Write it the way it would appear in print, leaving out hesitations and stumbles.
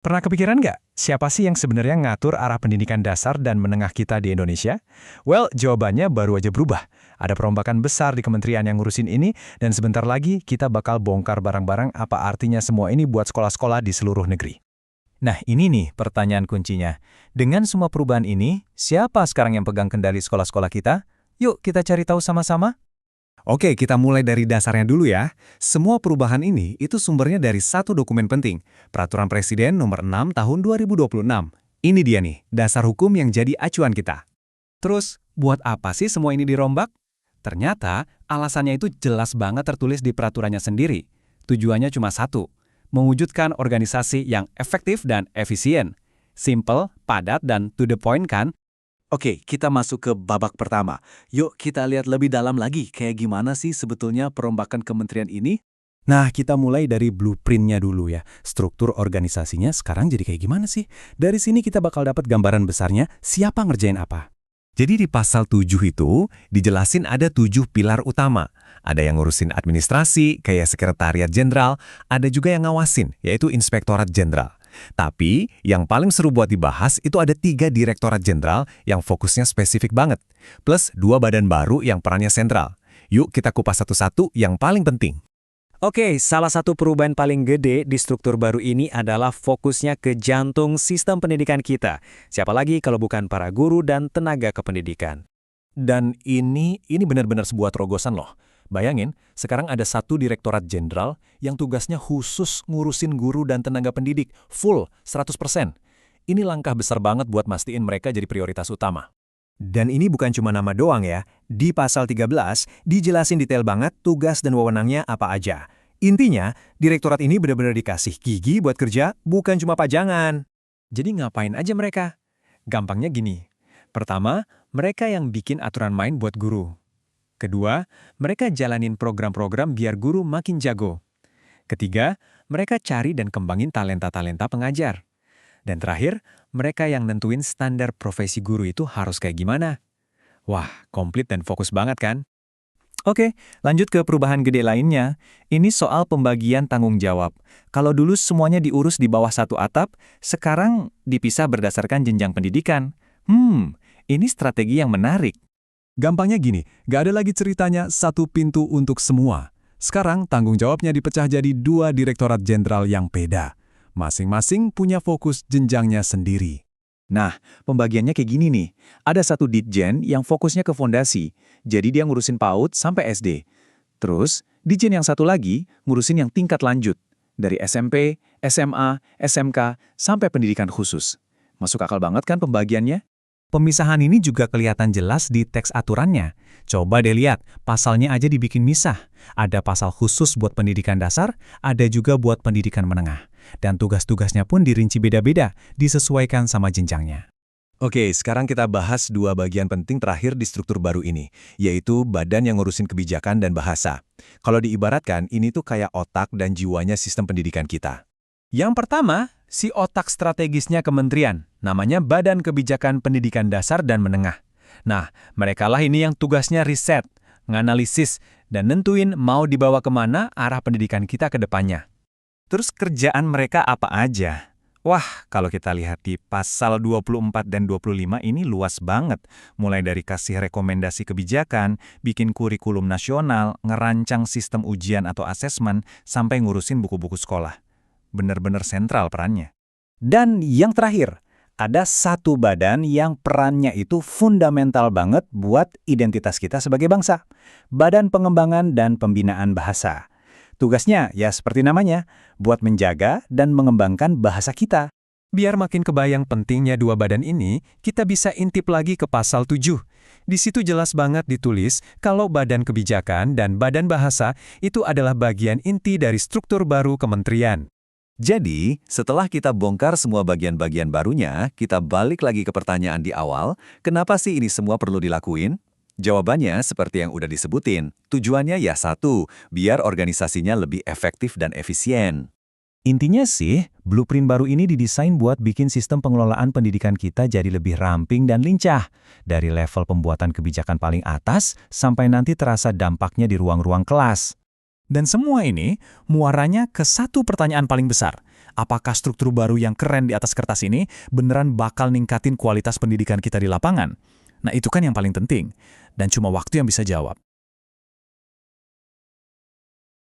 Pernah kepikiran nggak, siapa sih yang sebenarnya ngatur arah pendidikan dasar dan menengah kita di Indonesia? Well, jawabannya baru aja berubah. Ada perombakan besar di kementerian yang ngurusin ini, dan sebentar lagi kita bakal bongkar barang-barang apa artinya semua ini buat sekolah-sekolah di seluruh negeri. Nah, ini nih pertanyaan kuncinya. Dengan semua perubahan ini, siapa sekarang yang pegang kendali sekolah-sekolah kita? Yuk kita cari tahu sama-sama. Oke, kita mulai dari dasarnya dulu ya. Semua perubahan ini itu sumbernya dari satu dokumen penting, Peraturan Presiden Nomor 6 Tahun 2026. Ini dia nih, dasar hukum yang jadi acuan kita. Terus, buat apa sih semua ini dirombak? Ternyata, alasannya itu jelas banget tertulis di peraturannya sendiri. Tujuannya cuma satu, mewujudkan organisasi yang efektif dan efisien. Simple, padat, dan to the point kan? Oke, kita masuk ke babak pertama. Yuk kita lihat lebih dalam lagi kayak gimana sih sebetulnya perombakan kementerian ini? Nah, kita mulai dari blueprint-nya dulu ya. Struktur organisasinya sekarang jadi kayak gimana sih? Dari sini kita bakal dapat gambaran besarnya siapa ngerjain apa. Jadi di pasal 7 itu, dijelasin ada 7 pilar utama. Ada yang ngurusin administrasi, kayak sekretariat jenderal, ada juga yang ngawasin, yaitu inspektorat jenderal. Tapi, yang paling seru buat dibahas itu ada 3 direktorat jenderal yang fokusnya spesifik banget. Plus 2 badan baru yang perannya sentral. Yuk kita kupas satu-satu yang paling penting. Oke, salah satu perubahan paling gede di struktur baru ini adalah fokusnya ke jantung sistem pendidikan kita. Siapa lagi kalau bukan para guru dan tenaga kependidikan. Dan ini benar-benar sebuah terobosan loh. Bayangin, sekarang ada satu direktorat jenderal yang tugasnya khusus ngurusin guru dan tenaga pendidik, full, 100%. Ini langkah besar banget buat mastiin mereka jadi prioritas utama. Dan ini bukan cuma nama doang ya. Di pasal 13, dijelasin detail banget tugas dan wewenangnya apa aja. Intinya, direktorat ini benar-benar dikasih gigi buat kerja, bukan cuma pajangan. Jadi ngapain aja mereka? Gampangnya gini. Pertama, mereka yang bikin aturan main buat guru. Kedua, mereka jalanin program-program biar guru makin jago. Ketiga, mereka cari dan kembangin talenta-talenta pengajar. Dan terakhir, mereka yang nentuin standar profesi guru itu harus kayak gimana. Wah, komplit dan fokus banget kan? Oke, lanjut ke perubahan gede lainnya. Ini soal pembagian tanggung jawab. Kalau dulu semuanya diurus di bawah satu atap, sekarang dipisah berdasarkan jenjang pendidikan. Ini strategi yang menarik. Gampangnya gini, gak ada lagi ceritanya satu pintu untuk semua. Sekarang tanggung jawabnya dipecah jadi 2 direktorat jenderal yang beda. Masing-masing punya fokus jenjangnya sendiri. Nah, pembagiannya kayak gini nih. Ada satu ditjen yang fokusnya ke fondasi, jadi dia ngurusin PAUD sampai SD. Terus, ditjen yang satu lagi ngurusin yang tingkat lanjut, dari SMP, SMA, SMK, sampai pendidikan khusus. Masuk akal banget kan pembagiannya? Pemisahan ini juga kelihatan jelas di teks aturannya. Coba deh lihat, pasalnya aja dibikin misah. Ada pasal khusus buat pendidikan dasar, ada juga buat pendidikan menengah. Dan tugas-tugasnya pun dirinci beda-beda, disesuaikan sama jenjangnya. Oke, sekarang kita bahas 2 bagian penting terakhir di struktur baru ini, yaitu badan yang ngurusin kebijakan dan bahasa. Kalau diibaratkan, ini tuh kayak otak dan jiwanya sistem pendidikan kita. Yang pertama, si otak strategisnya kementerian, namanya Badan Kebijakan Pendidikan Dasar dan Menengah. Nah, merekalah ini yang tugasnya riset, nganalisis, dan nentuin mau dibawa kemana arah pendidikan kita ke depannya. Terus kerjaan mereka apa aja? Wah, kalau kita lihat di pasal 24 dan 25 ini luas banget. Mulai dari kasih rekomendasi kebijakan, bikin kurikulum nasional, ngerancang sistem ujian atau asesmen, sampai ngurusin buku-buku sekolah. Benar-benar sentral perannya. Dan yang terakhir, ada satu badan yang perannya itu fundamental banget buat identitas kita sebagai bangsa. Badan Pengembangan dan Pembinaan Bahasa. Tugasnya, ya seperti namanya, buat menjaga dan mengembangkan bahasa kita. Biar makin kebayang pentingnya 2 badan ini, kita bisa intip lagi ke pasal 7. Di situ jelas banget ditulis kalau Badan Kebijakan dan Badan Bahasa itu adalah bagian inti dari struktur baru kementerian. Jadi, setelah kita bongkar semua bagian-bagian barunya, kita balik lagi ke pertanyaan di awal, kenapa sih ini semua perlu dilakuin? Jawabannya seperti yang udah disebutin, tujuannya ya satu, biar organisasinya lebih efektif dan efisien. Intinya sih, blueprint baru ini didesain buat bikin sistem pengelolaan pendidikan kita jadi lebih ramping dan lincah. Dari level pembuatan kebijakan paling atas, sampai nanti terasa dampaknya di ruang-ruang kelas. Dan semua ini muaranya ke satu pertanyaan paling besar. Apakah struktur baru yang keren di atas kertas ini beneran bakal ningkatin kualitas pendidikan kita di lapangan? Nah, itu kan yang paling penting. Dan cuma waktu yang bisa jawab.